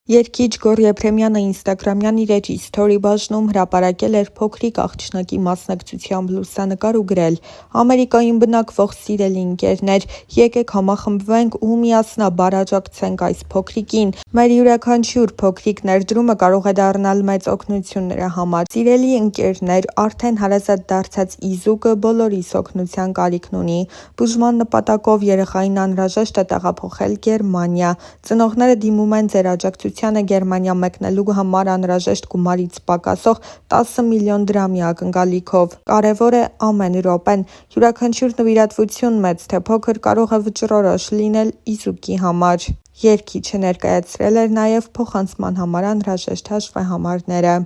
Երգիչ Գոռ Եփրեմյանը ինստագրամյան իր էջի սթորի բաժնում հրապարակել էր փոքրիկ աղջնակի մասնակցությամբ լուսանկար ու գրել. «Ամերիկայում բնակվող սիրելի ընկերներ, եկեք համախմբվենք ու միասնաբար աջակցենք այս փոքրիկին։ Մեր յուրաքանչյուր փոքրիկ ներդրումը կարող է դառնալ մեծ օգնություն նրա համար։ Սիրելի ընկերներ, արդեն հարազատ դարձած իզուկը բոլորիս օգնության կարիքն ունի։ Բուժման նպատակով երեխային անհրաժեշտ է տեղափոխել Գերմանիա։ Ծնողները դիմում են ձեր աջակցությանը Գերմանիա մեկնելու համար անհրաժեշտ գումարից պակասող 10 միլիոն դրամի ակնկալիքով։ Կարևոր է ամեն րոպեն։ Յուրաքանչյուր նվիրատվություն, մեծ թե փոքր, կարող է վճռորոշ լինել իզուկի համար»։ Երգիչը ներկայացրել էր նաև փոխանցման համար անհրաժեշտ հաշվեհամարները։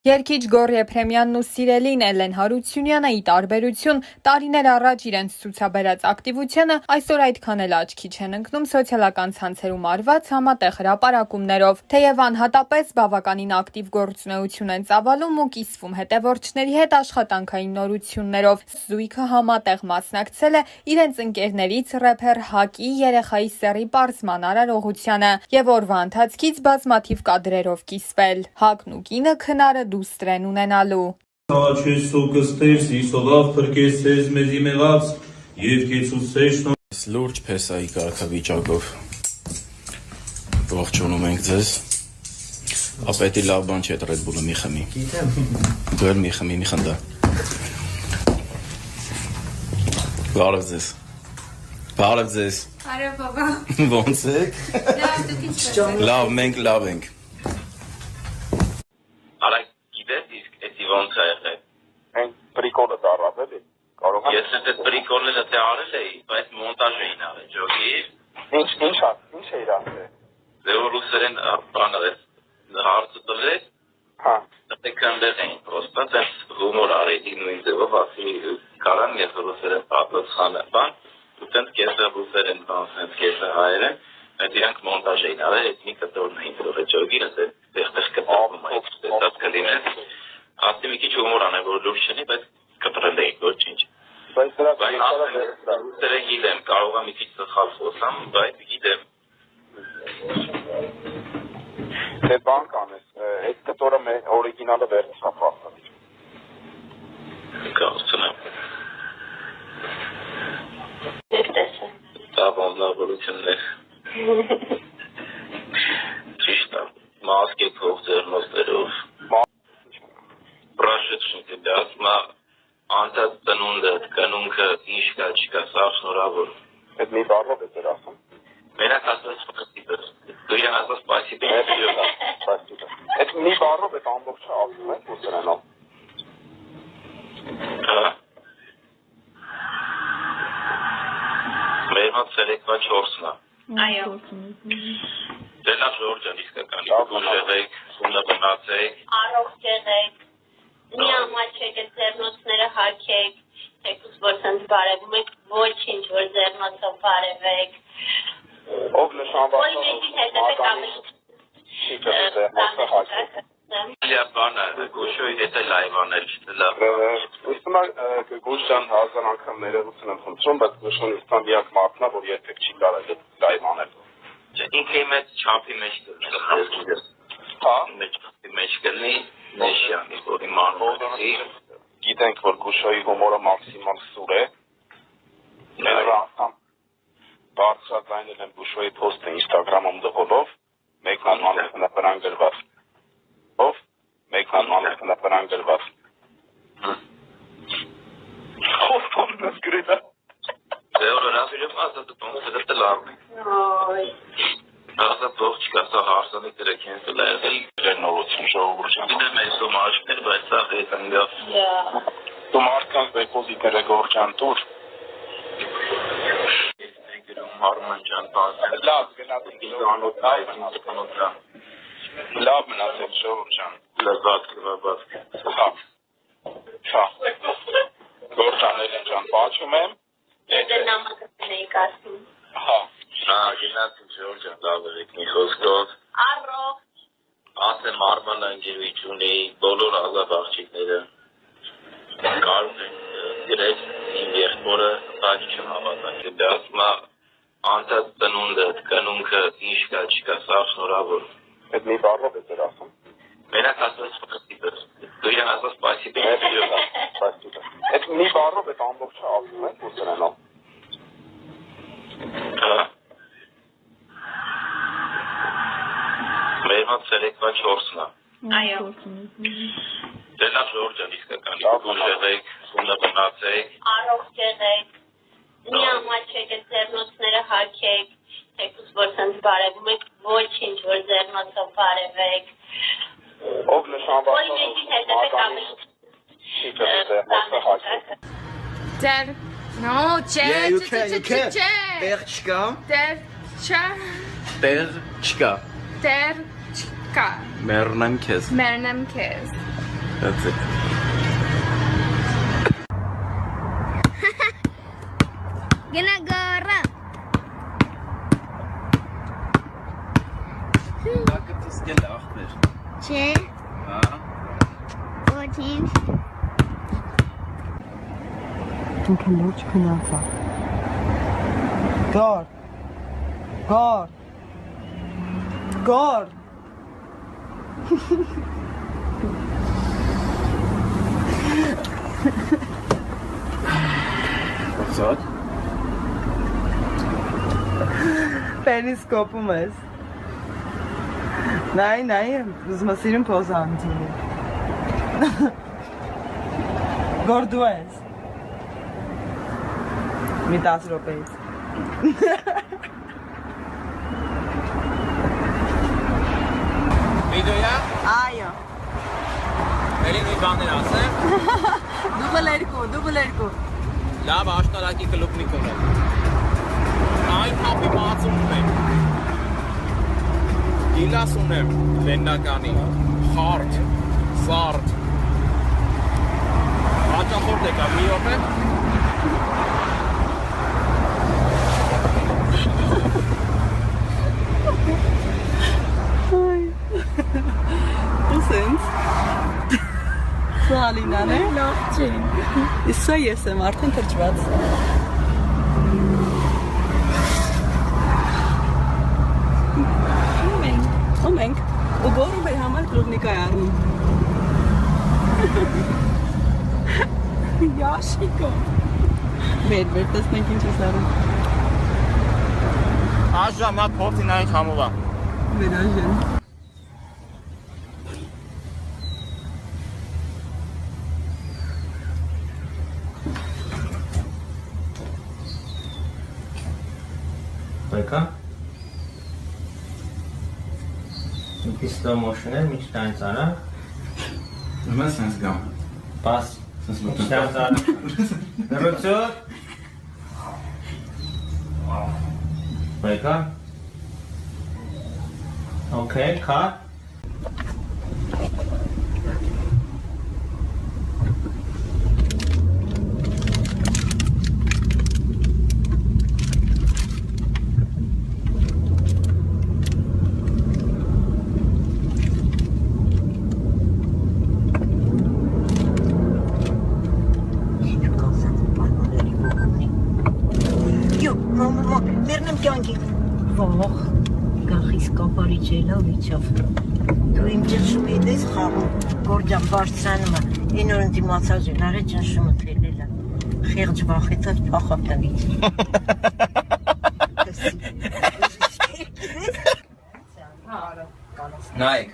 Երգիչ Գոռ Եփրեմյանն ու սիրելին Էլեն Հարությունյանը, ի տարբերություն տարիներ առաջ իրենց ցուցաբերած ակտիվությանը, այսօր այդքան էլ աչքի չեն ընկնում սոցիալական ցանցերում արված համատեղ հրապարակումներով։ Թեև անհատապես բավականին ակտիվ գործունեություն են ծավալում ու կիսվում հետևորդների հետ աշխատանքային նորություններով, զույգը համատեղ մասնակցել է իրենց ընկերներից рэփեր Հակի երեխայի սեռի պարզման արարողությանը եւ օրվա ընթացքից բազմաթիվ կադրերով կիսվել։ Հակն ու կինը քնարը դուստր են ունենալու։ Քեզ սոկստեր, սիսոլավ փրկես ես մեզի մեղած եւ կեցուցես լուրջ փեսայի կարգավիճակով ողջունում ենք ձեզ։ Ապետի լավ բան չէ Red Bull-ը մի խմի։ Դու էլ մի խմի, մի խնդա։ Բարև ձեզ։ Բարև ձեզ։ Բարև բաբա։ Ոնց եք։ Լավ, դուք ինչ եք։ Լավ, մենք լավ ենք։ Արա գիտես իսկ էսի ոնց է եղել։ Այն պրիկոլը դառավ էլի։ Կարող եմ։ Ես այդ պրիկոլները թե արել էի, բայց մոնտաժ էին արել, ջոկի։ Ինչ է իրացել։ Դե ռուսերեն բանը հարցը տվեց։ Հա։ Դե կանդեր էին, պրոստա դες հումոր արեցի նույն ձևով, ասի կարան ես ռուսերեն պատասխանը բան, ու տենց կեսը ռուսերեն բան, տենց կեսը հայերեն, այդ իրանք մոնտաժ էին արել, այդ մի կտորն էին դրել ջոկի, այդտեղ կտորում այդ դες կլինես։ Ասի մի քիչ հումոր անել, որ լուրջ չնի, բայց կտրել էի ոչինչ։ Բայց դրա ռուսերեն գիտեմ, կարող եմ մի քիչ սխալ խոսամ, բայց գիտեմ։ Դե բան կանես, այդ կտորը մեր օրիգինալը վերցա փոխել։ Կարծում Դերտեսը։ Դա բանավորություններ։ Ճիշտ է, մասկե փող ձեռնոցներով։ Պրաշեցին դե ասма անտած տնունդը, կանունքը ինչ կա, չկա, սա շնորհավոր։ Այդ մի բառով է դեր ասում։ Մենակ ասած սպասիբը։ Դու իրան ասած սպասիբը։ Այդ մի բառով է ամբողջը ասում է ռուսերենով։ Հա։ Մեր մոտ ցերեկվա 4-ն է։ Այո։ Դե լավ Ժորժան իսկական։ Ուժ եղեք, խունավնացեք։ Առողջ եղեք։ Մի ամաչեք այդ ձեռնոցները հագեք, թեկուզ որ ցած բարևում եք, ոչինչ որ ձեռնոցով բարևեք։ Ով նշանված Ոյ մեջի հետևեք ավելի։ ձեռնոցը հագեք։ Իլիա բանը, գոշոյի հետ է լայվանել, լավ։ Ուսումա Գուշան հազար անգամ ներողություն եմ խնդրում, բայց Գուշան իստանդիակ մարդն է, որ երբեք չի կարել լայվ անել։ Ինքը մեծ չափի մեջ կլինի։ Հա։ Մեջ կլինի, նշյանի, որ իմանում Գիտենք, որ Գուշոյի հումորը մաքսիմալ սուր է։ Ներողա անգամ բարձրացնել եմ Գուշոյի post-ը Instagram-ում դողով, մեկնանման վրան գրված։ Ով մեկնանման վրան գրված։ Խոստումս գրիլա։ Դե օրորավիրում ասա դու պոնսը դե լավ։ Ոյ։ Ասա փող չկա, սա հարսանի դրեք հենց էլ եղել նորություն ժողովրդյան։ Գիտեմ այս սոմաշներ, բայց սա հետանգավ։ Դու մարդկանց դեպոզիտները գորջան տուր։ Հարման ջան, բան։ Լավ, գնացինք Լավ մնացեք ժողովրդյան։ Լավ, Հա։ Հա։ Գորջաներ ջան, բաչում եմ։ Դե նամակը նեիք ասում։ Հա։ գնացին Ժորժան, լավ եք մի խոսքով։ Առողջ։ Ասեմ Արման ընկերուհի ունի բոլոր ազատ աղջիկները կարում են գրել իմ եղբորը բանի չհավատան։ Դասմա անտած տնունդը, կանունքը ինչ կա, չկա, սա շնորհավոր։ Այդ մի բառով է դեր ասում։ Մենակ ասած սպասիբը։ Դու իրան ասած սպասիբը։ Այդ մի բառով այդ ամբողջը ասում եք ու սրանով։ Մեր մոտ սելեկվա 4-ն է։ Այո։ Դե լավ Ժորժան իսկական ուժ եղեք, սունը բնացեք։ Առողջ եղեք։ Մի ամաչեք այդ ձեռնոցները հագեք, թեկուզ որ սենց բարևում եք, ոչինչ որ ձեռնոցով բարևեք։ Ով նշանված Ոյ մեկի հետևեք ավելի Der, no, Yeah, you can. Der չկա։ Der չկա։ չկա։ Մեռնեմ քեզ։ Մեռնեմ քեզ։ That's it։ Gonna go around. Դակտս գել ախպեր։ Չէ, Հա։ ոչինչ։ Ինքը լուրջ քնած է։ Գար։ Ո՞ց։ Պերիսկոպում ես։ Նայ, ուզում ես իրեն պոզա անցնի։ Գորդու ես։ Մի 10 րոպեից։ Վիդեոյա։ Այո։ Էլի մի բաներ ասեմ։ Դուբլ 2։ Լավ աշտարակի կլուպնիկ ունեմ։ Այն հապի մածում եմ։ Գիլաս ունեմ լեննականի, խարդ, սարդ։ Հաճախորդ եկա մի օր եմ։ Սենց։ Սալինան է։ Լավ չի։ Իսա ես եմ արդեն թրջված։ Մենք ու գորում մեր համար կլուբնիկա է առնում։ Յաշիկո։ Վեր տեսնենք ինչ ես առում։ Աժամա փորձին այն համովա։ Վերաժեն։ Բեկա։ Ինքի slow motion-ը միշտ այնց արա։ Ուրեմն sense գամ։ Պաս։ Միշտ այնց արա։ Դրություն։ Բեկա։ Okay, cut. Դու իմ ճնշումը ես խաղում, գորջան բարձրանում է, այն որ ընդիմացած են, արե ճնշումը թելել է, խեղջ վախեցած պախավ տնից։ Նայեք։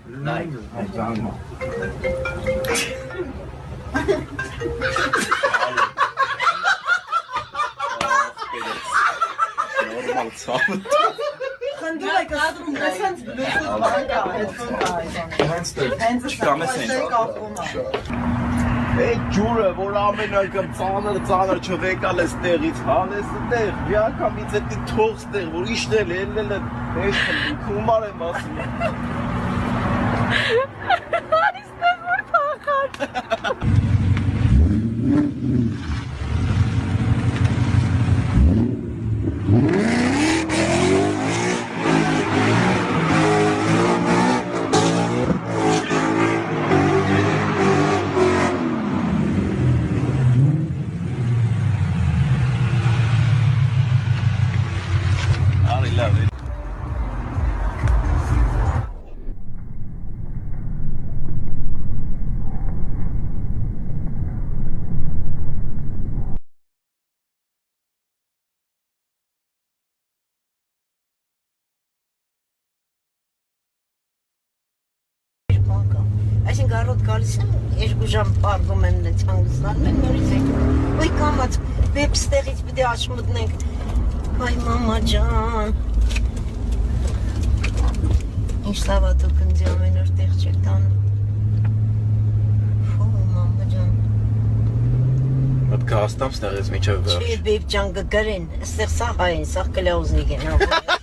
Նորմալ ցավը։ Խնդրում եք ադրում, դեսենց բլութութ բանկա, Հենց չկամես են։ Այդ ջուրը, որ ամեն անգամ ծանր չվեկալ ես տեղից, հանես տեղ, մի անգամից էդի թողս տեղ, որ իշնել, ելնել են, ես խումար եմ ասում։ Հարիստ է որ թախած։ բան կա։ Այսինքն առօտ գալիս եմ, 2 ժամ պարվում եմ նենց հանգստանում եմ, նորից եք։ Ոյ կամած, վեպստեղից պիտի աչ մտնենք։ Այ մամա ջան։ Ինչ լավ է դուք ինձ ամեն օր տեղ չեք տանում։ Ֆո, մամա ջան։ Ատ կհաստամ ստեղից միջև վերջ։ Չի բեբ ջան գգրեն, այստեղ սա հայ են, սա կլաուզնիկ են, հա։